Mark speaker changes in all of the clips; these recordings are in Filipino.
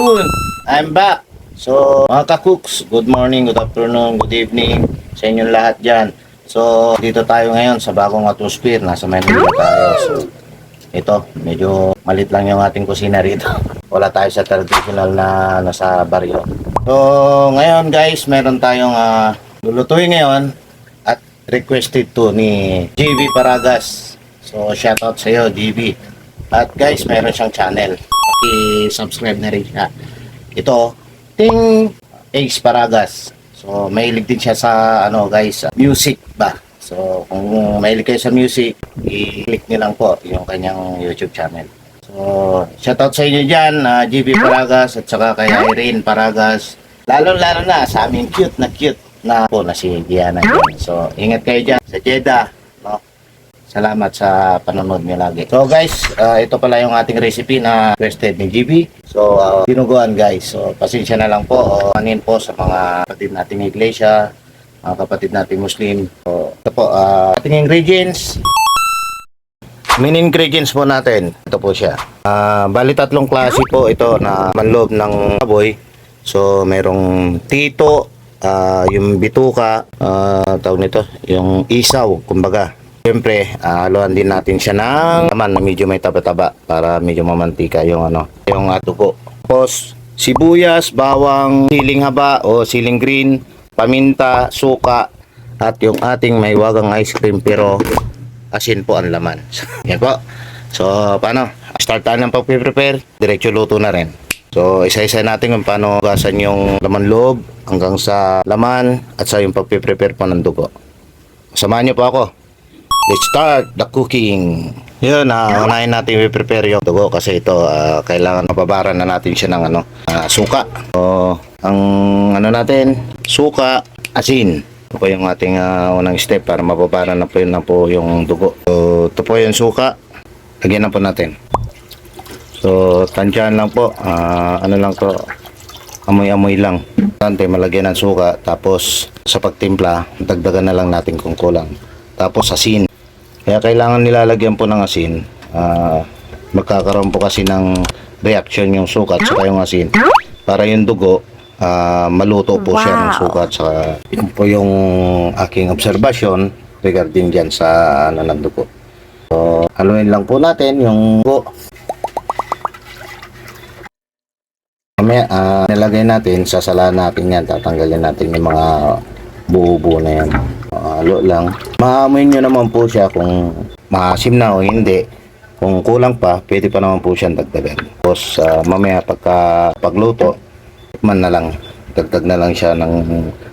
Speaker 1: Yun, I'm back. So, mga ka-cooks, good morning, good afternoon, good evening sa inyong lahat dyan. So, dito tayo ngayon sa bagong atmosphere. Nasa Maynila tayo. So, ito, medyo malit lang yung ating kusina rito. Wala tayo sa traditional na nasa baryo. So, ngayon guys, meron tayong lulutuin ngayon at requested to ni JB Paragas. So, shoutout sa iyo, JB. At guys, meron siyang channel. Paki-subscribe na rin siya. Ito, Ting Ace Paragas. So, mahilig din siya sa guys, music ba. So, kung mahilig kayo sa music, i-click niyo lang po yung kanyang YouTube channel. So, shoutout sa inyo dyan, JB Paragas at saka kay Irene Paragas. Lalo-lalo na sa aming cute na po na si Diana. So, ingat kayo dyan sa Jeddah. No? Salamat sa panonood niyo lagi. So guys, ito pala yung ating recipe na requested ni GB. So, dinuguan guys. So, pasensya na lang po. Manin po sa mga kapatid nating iglesia, mga kapatid nating Muslim. So, ito po, ating ingredients. Main ingredients po natin. Ito po siya. Bali tatlong klase po ito na manloob ng baboy. So, merong tito, yung bituka, tawag nito, yung isaw, kumbaga. Siyempre, haluan din natin siya ng laman na medyo may taba-taba para medyo mamantika yung yung dugo. Tapos, sibuyas, bawang, siling haba o siling green, paminta, suka, at yung ating may wagang ice cream pero asin po ang laman. Yan po. So, paano? Start tayo ng pag-prepare, diretso luto na rin. So, isa-isa natin kung paano gasan yung laman loob hanggang sa laman at sa yung pag-prepare po ng dugo. Samahan niyo po ako. Let's start the cooking. Yun, unahin natin i-prepare yung dugo kasi ito kailangan mababaran na natin siya ng suka. So, ang natin, suka, asin. Ito po yung ating unang step para mababaran na po yung dugo. So, ito po yung suka. Lagyan na po natin. So, tansyahan lang po. Lang to, amoy-amoy lang. Tante, malagyan ng suka. Tapos, sa pagtimpla, dagdagan na lang natin kung kulang. Tapos, asin. Kaya kailangan nilalagyan po ng asin. Magkakaroon po kasi ng reaction yung sukat saka yung asin. Para yung dugo, maluto po siya ng sukat. Saka yun po yung aking obserbasyon regarding dyan sa ng dugo. So, haluin lang po natin yung dugo. Mamaya, nilagay natin, sasalaan natin yan. Tatanggalin natin yung mga buo-buo na yan. Halo lang. Maamoy nyo naman po siya kung maasim na o hindi. Kung kulang pa, pwede pa naman po siyang dagdagan. Tapos mamaya pagluto, man na lang. Dagdag na lang siya ng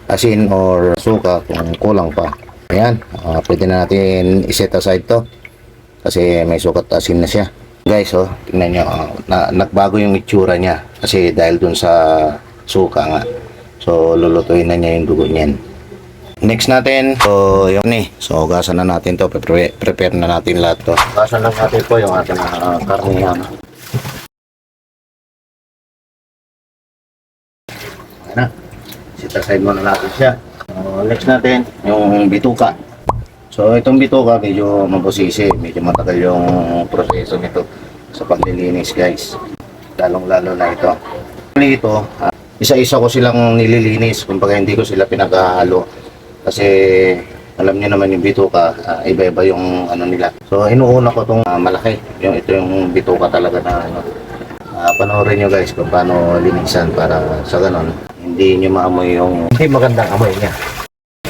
Speaker 1: asin or suka kung kulang pa. Ayan, pwede na natin iset aside to. Kasi may sukat asin na siya. Guys, tingnan nyo, nagbago yung itsura niya. Kasi dahil dun sa suka nga. So, lulutuin na niya yung dugo niyan. Next natin, so yun so gasan na natin to, prepare na natin lahat to. Gasan lang natin po yung ating karnihan. Ayan na, sit aside muna natin siya. So, next natin, yung bituka. So itong bituka medyo mabusisi, medyo matagal yung proseso nito sa paglilinis guys. Lalong lalo na ito. Ito, isa-isa ko silang nililinis, kumbaga hindi ko sila pinaghahalo. Kasi alam niyo naman yung bituka, iba-iba yung nila. So inuuna ko tong malaki. Ito yung bituka talaga na panoorin nyo guys kung paano linisan para sa ganon hindi nyo maamoy yung hindi magandang amoy niya.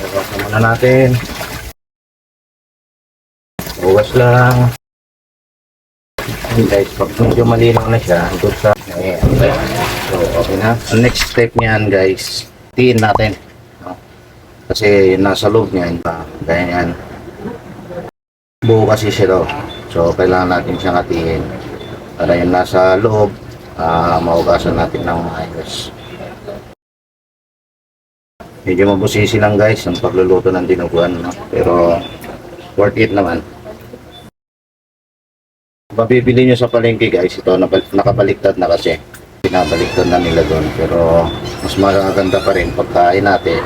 Speaker 1: Iwasan muna natin. Uwas lang. Guys, pag medyo malinaw na siya, doon sa so okay na. Ang next step niyan guys, tiin natin. Kasi nasa loob niyan, ganyan. Buo kasi siya daw. So, kailangan natin siyang hatiin. Para yung nasa loob, maugasan natin ng ayos. Medyo mabusisi lang guys ang pagluluto ng dinuguan. No? Pero, worth it naman. Mabibili nyo sa palengke guys, ito nakabaliktad na kasi. Pinabaliktad na nila doon. Pero, mas maganda pa rin pagkain natin.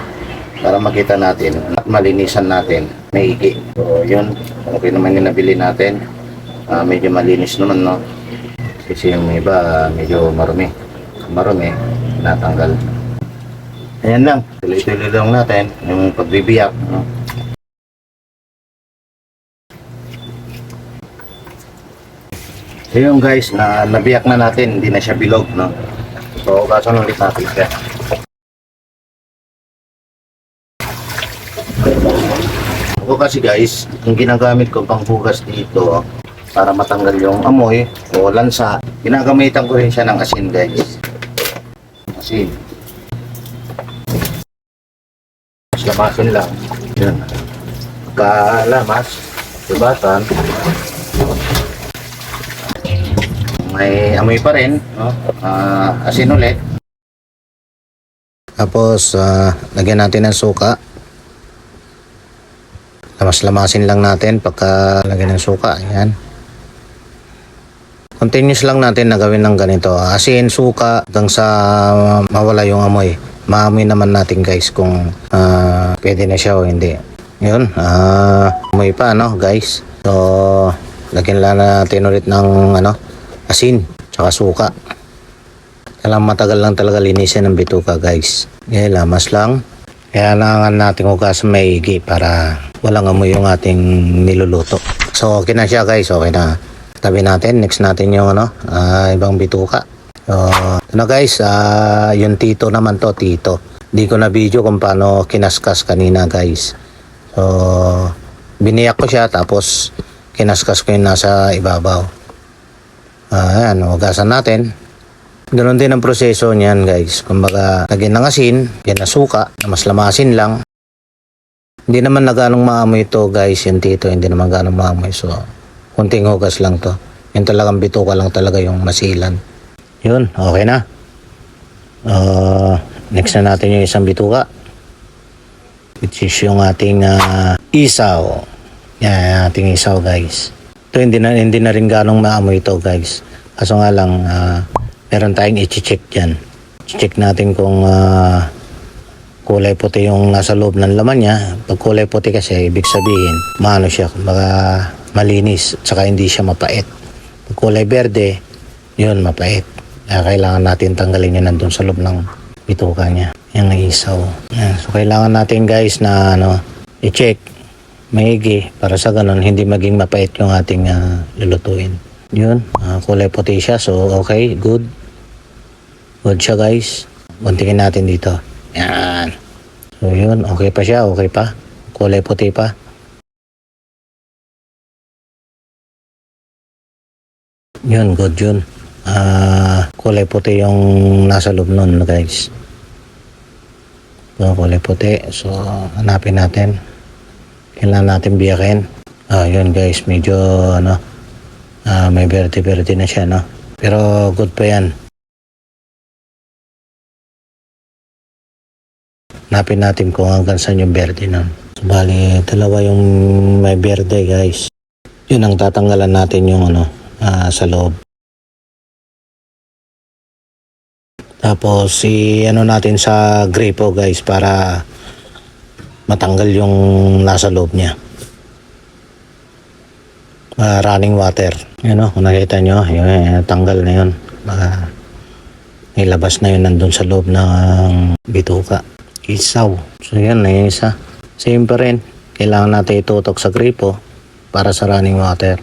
Speaker 1: Para makita natin at malinisan natin maigi. So yun, okay naman yung nabili natin. Medyo malinis naman, no? Kasi yung iba medyo marumi. marumi, natanggal. Ayan lang, tuloy-tuloy lang natin yung pagbibiyak. No? So yun guys, nabiyak na natin, hindi na siya bilog. No? So hugasan ulit natin siya. Ako kasi guys, ang ginagamit ko pang hugas dito para matanggal yung amoy o lansa, ginagamitan ko rin siya ng asin guys. Asin. Mas lamasin lang. Yun. Pagkalamas, subatan. May amoy pa rin, no? Asin ulit. Tapos, lagyan natin ng suka. Lamas-lamasin lang natin pagka lagyan ng suka. Ayan. Continuous lang natin na gawin ng ganito. Asin, suka, hanggang sa mawala yung amoy. Maamoy naman natin guys kung pwede na siya o hindi. Yun, amoy pa no guys. So, lagyan lang natin ulit ng asin, tsaka suka. Kailangan matagal lang talaga linisin ng bituka guys. Okay, lamas lang. Kailangan natin hugasan maigi para walang amoy yung ating niluluto. So, okay na siya guys, okay na. Tabi natin, next natin yung ibang bituka. So, guys, yung tito naman to, tito. Di ko na video kung paano kinaskas kanina guys. So, biniyak ko siya tapos kinaskas ko yung nasa ibabaw. Ayan, hugasan natin. Ganoon din ang proseso niyan guys. Kumbaga, lagyan ng asin, yan na suka, na mas lamasin lang. Hindi naman na ganong maamoy ito guys, yung tito, hindi naman ganong maamoy. So, kunting hugas lang to. Yung talagang bituka lang talaga yung masilan. Yun, okay na. Next na natin yung isang bituka. Which is yung ating isaw. Yan, ating isaw guys. Ito hindi na rin ganong maamoy ito guys. Kaso nga lang, meron tayong i-check dyan. Check natin kung kulay puti yung nasa loob ng laman niya. Pag kulay puti kasi, ibig sabihin, maano siya, kumbaga malinis, tsaka hindi siya mapait. Pag kulay berde, yun, mapait. Kaya kailangan natin tanggalin yun nandun sa loob ng bituka niya. Yung isaw. Yan. So, kailangan natin guys na i-check maigi para sa ganun, hindi maging mapait yung ating lulutuin. Yun, kulay puti siya. So, okay, good. Good siya guys. Buntingin natin dito. Yan. So, yun, okay pa siya, okay pa. Kulay puti pa. Yun, good yun. Kulay puti yung nasa loob nun guys. So, kulay puti. So, hanapin natin. Kailangan natin biyakin. Yun guys, medyo may verde-verde na siya, no? Pero good pa yan. Hanapin natin kung hanggang saan yung verde nun. Bali, dalawa yung may verde guys. Yun ang tatanggalan natin yung sa loob. Tapos natin sa gripo guys para matanggal yung nasa loob niya. Running water. Yun kung nakita nyo, yun, tanggal na yun. Ilabas na yun nandun sa loob ng bituka. Isaw. So yan na yung isa. Same pa rin. Kailangan natin itutok sa gripo para sa running water.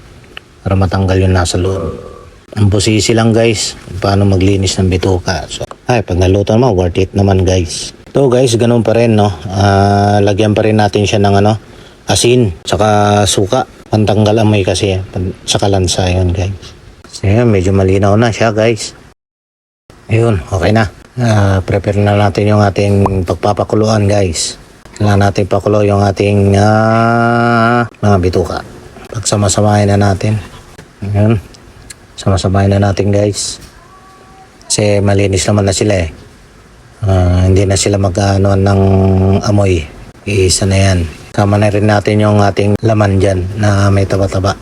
Speaker 1: Para matanggal yung nasa loob. Ang busisi lang guys, paano maglinis ng bituka. So, pag naluto mo, worth it naman guys. So guys, ganun pa rin, no? Lagyan pa rin natin siya ng asin, saka suka. Pantanggal amoy kasi, sa kalansa yun guys. So yun, medyo malinaw na siya guys. Ayun, okay na. Prepare na natin yung ating pagpapakuluan guys. Kailangan natin pakulo yung ating mga bituka. Pagsama-samahin na natin. Ayun. Sama-samahin na natin guys. Kasi malinis naman na sila eh. Hindi na sila mag-ano ng amoy. Iisa na yan. Kama na rin natin yung ating laman dyan na may taba-taba.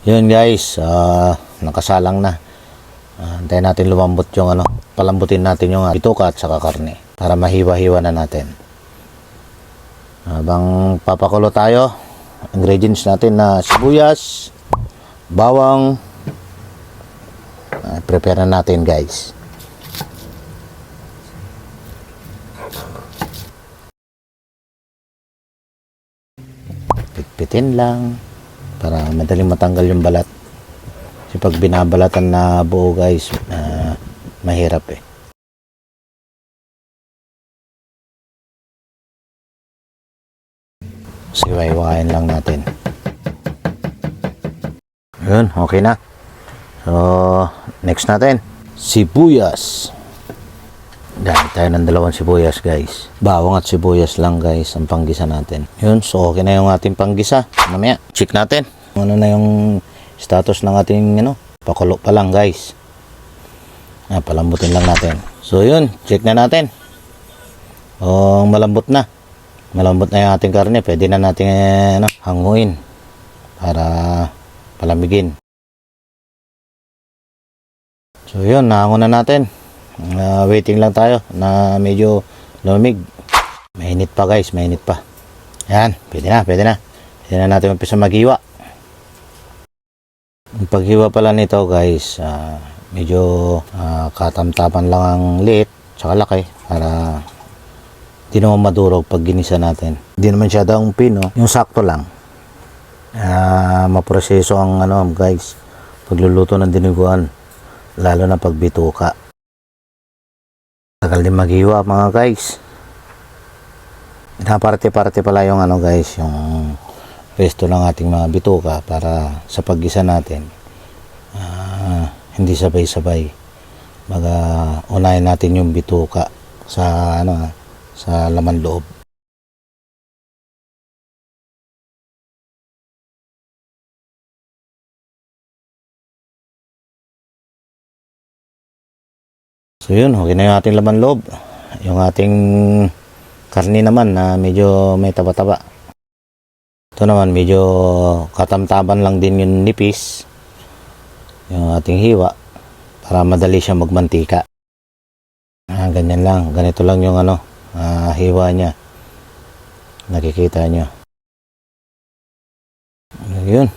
Speaker 1: Yun guys, nakasalang na. Antayin natin lumambot yung palambutin natin yung bituka at saka karne para mahiwa-hiwa na natin. Habang papakulo tayo, ingredients natin na sibuyas, bawang, Prepare na natin guys. Pitpitin lang para madaling matanggal yung balat. Kasi pag binabalatan na buo guys, mahirap eh. Siway-wain lang natin. Yun, okay na. So, next natin, sibuyas. Dahil tayo ng dalawang sibuyas guys. Bawang at sibuyas lang guys ang panggisa natin. Yun, so okay na yung ating panggisa. Mamaya, check natin. Ano na yung status ng ating pakulo pa lang guys. Palambutin lang natin. So yun, check na natin. O malambot na. Malambot na yung ating karne. Pwede na natin hanguin para palamigin. So yun, nahangon na natin. Waiting lang tayo na medyo lumig. Mainit pa guys, mainit pa. Yan, pwede na. Pwede na natin umpisa maghiwa. Ang paghiwa pala nito guys, medyo katamtaman lang ang liit tsaka laki para di naman madurog pag ginisa natin. Hindi naman siya daong pino, yung sakto lang. Maproseso ang guys, pagluluto ng diniguan, lalo na pag bituka. Tagal din maghiwa mga guys. Parte-parte pala yung guys, yung resto ng ating mga bituka para sa paggisa natin hindi sabay-sabay. Unahin natin yung bituka sa sa laman loob. So yun, okay na yung ating laman loob. Yung ating karni naman na medyo may taba-taba. Ito naman medyo katamtaman lang din yung nipis. Yung ating hiwa para madali siya magmantika. Ganyan lang. Ganito lang yung hiwa niya. Nakikita nyo. Yun.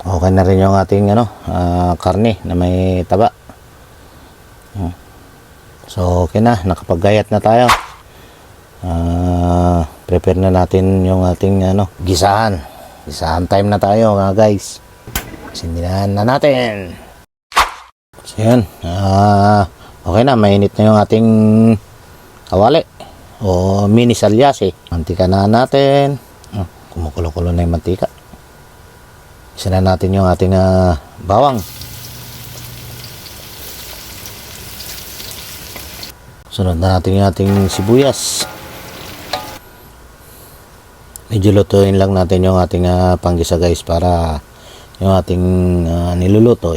Speaker 1: Okay na rin yung ating karne na may taba. So okay na, nakapaggayat na tayo. Prepare na natin yung ating gisahan. Gisahan time na tayo mga guys. Sindihan na natin. So yun, okay na, mainit na yung ating kawali o mini salyasi. Mantika na natin. Kumukulo-kulo na yung mantika. Isa na natin yung ating bawang. Sunod na natin yung ating sibuyas. Medyo lutuin lang natin yung ating panggisa guys para yung ating niluluto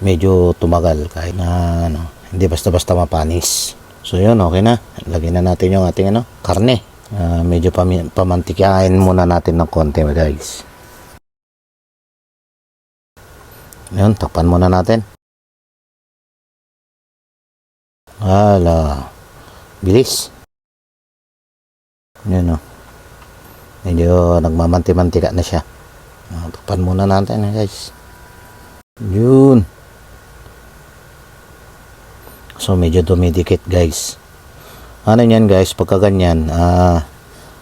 Speaker 1: medyo tumagal kahit na hindi basta-basta mapanis. So yun, okay na. Lagyan na natin yung ating karne. Medyo pamantikain muna natin ng konti guys. Yun, takpan muna natin. Bilis. Yun medyo nagmamanti-mantika na siya. Takpan muna natin guys. Yun. So medyo dumidikit guys. Yan guys, pagka ganyan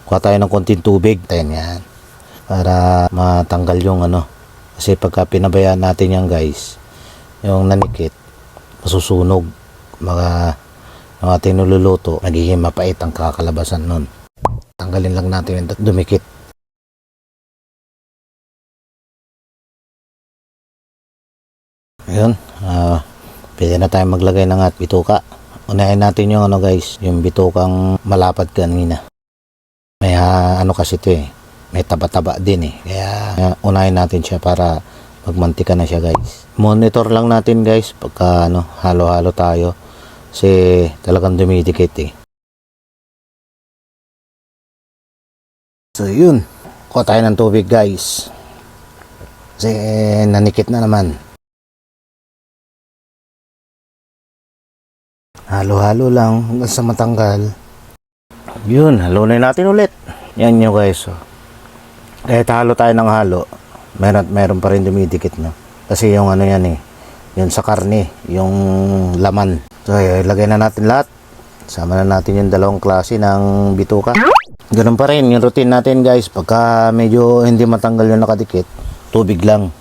Speaker 1: kuha tayo ng konting tubig. Yan. Para matanggal yung kasi pagka pinabayaan natin yan guys, yung nanikit masusunog. Yung ating niluluto, magiging mapait ang kakalabasan nun. Tanggalin lang natin yung dumikit. Ayun, pwede na tayo maglagay ng bituka. Unahin natin yung guys, yung bitukang malapad kanina. May kasi ito may taba-taba din Kaya unahin natin siya para magmantika na siya guys. Monitor lang natin guys pagka halo-halo tayo. Kasi talagang dumidikit So yun, kuha tayo ng tubig guys. Kasi nanikit na naman. Halo-halo lang hanggang sa matanggal. Yun, halunin natin ulit. Yan nyo guys. Kahit halo tayo ng halo, meron pa rin dumidikit Kasi yung yan yun sa karne, yung laman. So ilagay na natin lahat. Sama na natin yung dalawang klase ng bituka. Ganun pa rin yung routine natin guys. Pagka medyo hindi matanggal yung nakadikit, tubig lang.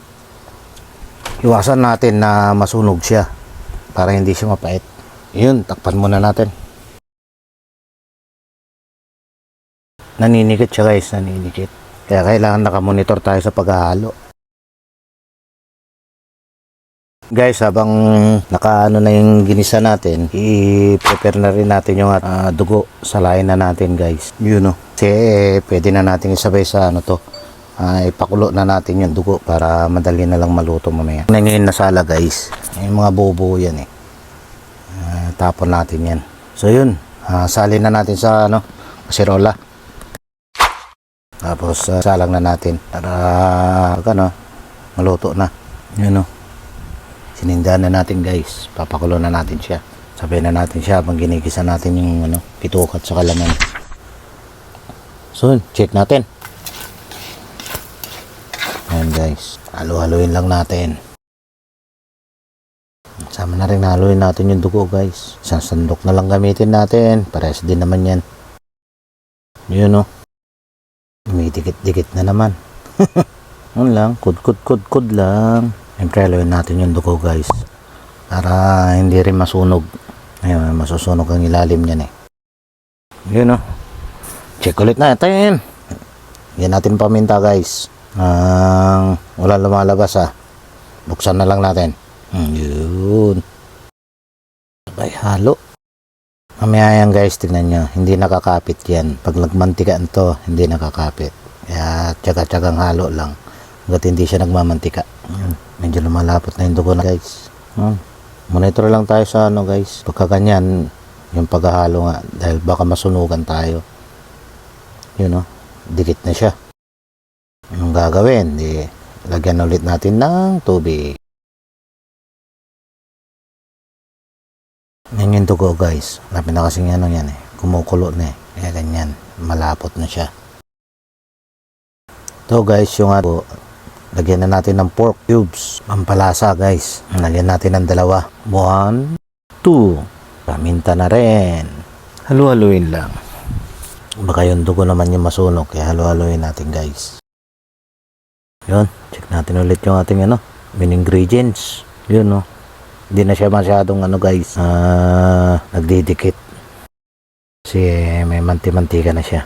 Speaker 1: Iwasan natin na masunog siya para hindi siya mapait. Yun, takpan muna natin. Naninikit siya guys, naninikit. Kaya kailangan nakamonitor tayo sa paghahalo. Guys, habang nakaano na yung ginisa natin, i-prepare na rin natin yung dugo. Salain na natin guys. Yun no. Kasi pwede na natin isabay sa ano to. Ipakulo na natin yung dugo para madali na lang maluto mamaya. Ngayon nasala guys. Yung mga buo yan eh. Tapon natin yan. So yun, salin na natin sa ano, kasirola. Tapos salang na natin para ano, maluto na. Yun no. Sinindahan na natin guys. Papakulo na natin siya. Sabay na natin siya habang ginigisa natin yung ano, pitukat sa kalaman. So, check natin. Ayan guys. Halo-haloin lang natin. Sama na rin haluin natin yung dugo guys. Isang sandok na lang gamitin natin. Parehas din naman yan. Yun o. May dikit-dikit na naman. Yun lang. Kud lang. Siyempre, haluin natin yung dugo guys. Para hindi rin masunog. Ayun, masusunog ang ilalim niyan eh. Yun o. Check ulit natin. Yan natin paminta guys. Wala lumalabas Buksan na lang natin. Yun. Sabay halo. Mamaya yan guys, tignan nyo. Hindi nakakapit yan. Pag nagmantikaan to, hindi nakakapit. Kaya tsaga-tsagang halo lang. Hanggat hindi siya nagmamantika. Medyo lumalapot na yung dugo na guys. Monitor lang tayo sa ano guys. Pagka ganyan, yung paghahalo nga. Dahil baka masunugan tayo. Yun o. Dikit na siya. Anong gagawin? Lagyan ulit natin ng tubig. Yan yung dugo guys. Lapit na kasing ano yan eh. Kumukulo na eh. Kaya ganyan. Malapot na siya. Ito guys yung lagyan na natin ng pork cubes. Pampalasa guys. Lagyan natin ng 2. 1, 2. Paminta na rin. Halu-haluin lang. Baka yung dugo naman yung masunog. Kaya halu-haluin natin guys. Yun. Check natin ulit yung ating main ingredients. Yun no. Hindi na siya masyadong guys. Nagdidikit. Kasi may manti-mantika na siya.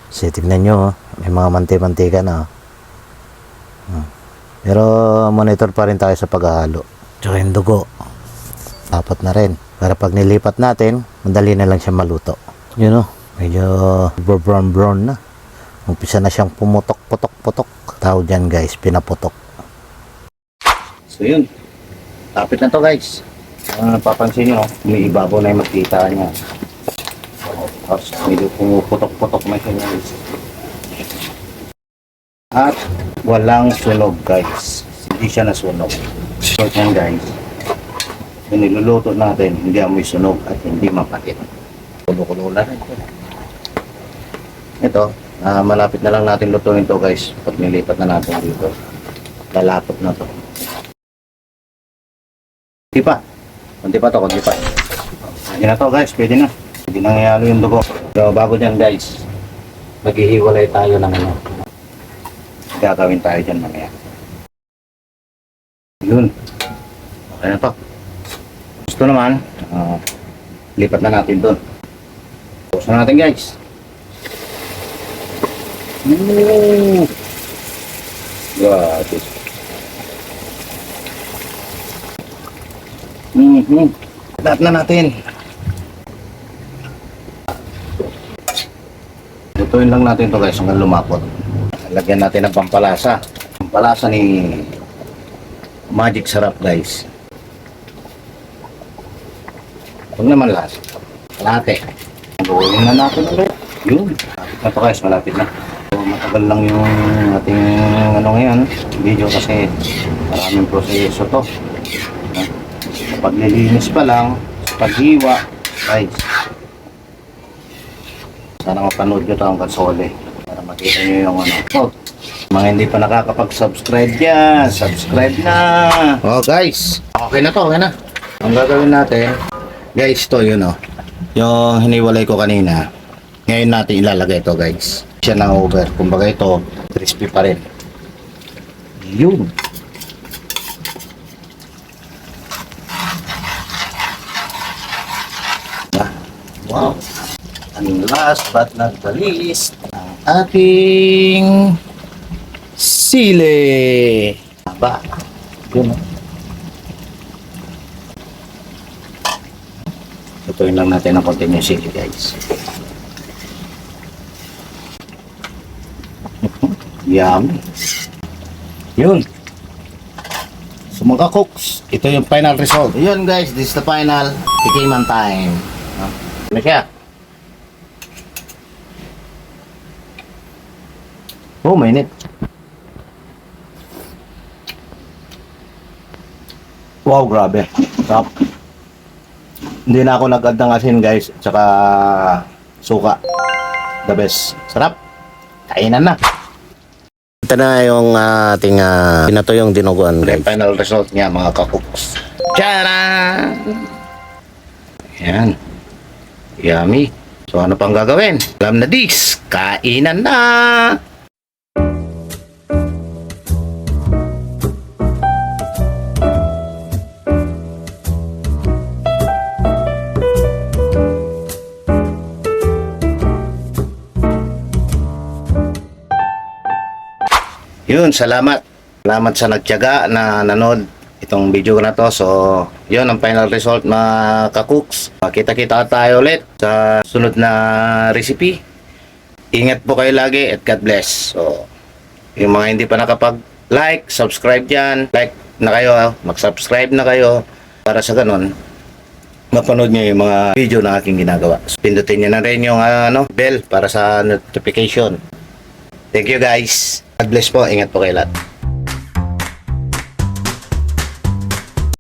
Speaker 1: Kasi tignan nyo. May mga manti-mantika na. Pero monitor pa rin tayo sa paghahalo. Tsaka yung dugo. Dapat na rin. Para pag nilipat natin, madali na lang siya maluto. Yun o. Medyo brown na. Umpisa na siyang pumutok-putok-putok. Tawag dyan guys, pinaputok. So yun. Tapit na to guys. Papansin nyo, may ibabaw na yung makita niya. Tapos medyo pumuputok-putok na siya guys. At walang sunog guys. Hindi siya nasunog. So yan guys. Yung niluluto natin, hindi amoy sunog at hindi mapakit. Kulo-kulo na rin. Ito, malapit na lang natin lutuin to guys. Pag nilipat na natin dito. Lalapot na to. Kunti pa to. Pwede na to guys, pwede na. Hindi nangyayalo yung dugo. So bago dyan guys, maghihiwalay tayo ng gagawin tayo dyan mamaya. Yun. Okay na to. Gusto naman, lipat na natin doon. Tapos na natin guys. Gratis. Lahat na natin. Lutuin lang natin to guys hanggang lumapot. Lagyan natin ng pampalasa. Pampalasa ni Magic Sarap guys. Huwag naman lasa. Kalate. Gawin na natin ulit. Yun. Malapit na to guys. Malapit na. So, matagal lang yung ating ngayon video kasi maraming proseso to. Sa paglilinis pa lang, sa paghiwa guys. Sana mapanood nyo ito hanggang sole para makita nyo yung Mga hindi pa nakakapag-subscribe yan, subscribe na. Oh guys, okay na to, okay na. Ang gagawin natin, guys, to yun oh. Yung hiniwalay ko kanina. Ngayon natin ilalagay ito guys. Siya na over. Kumbaga ito, crispy pa rin. Yun. Wow. And last but not the least, ang ating sili. Aba. Yun. Tutuin lang natin ang konti yung sili guys. Yummy. Yun. So mga cooks, ito yung final result. Yun guys, this is the final tikiman time. Ano siya? Oh, mainit. Wow, grabe. Sarap. Hindi na ako nag-add ng asin guys, tsaka suka. The best. Sarap. Kainan na. Ito na yung ating pinato yung dinuguan. The final result niya mga kakuks. Tcharan! Ayan. Yummy. So ano pang gagawin? Alam na dis. Kainan na! Yun, salamat. Salamat sa nagtiyaga na nanood itong video na to. So, yun ang final result mga kakuks. Kita-kita tayo ulit sa sunod na recipe. Ingat po kayo lagi at God bless. So, yung mga hindi pa nakapag-like, subscribe dyan. Like na kayo, mag-subscribe na kayo para sa ganun mapanood nyo yung mga video na aking ginagawa. So, pindutin nyo na rin yung bell para sa notification. Thank you guys. God bless po. Ingat po kayo lahat.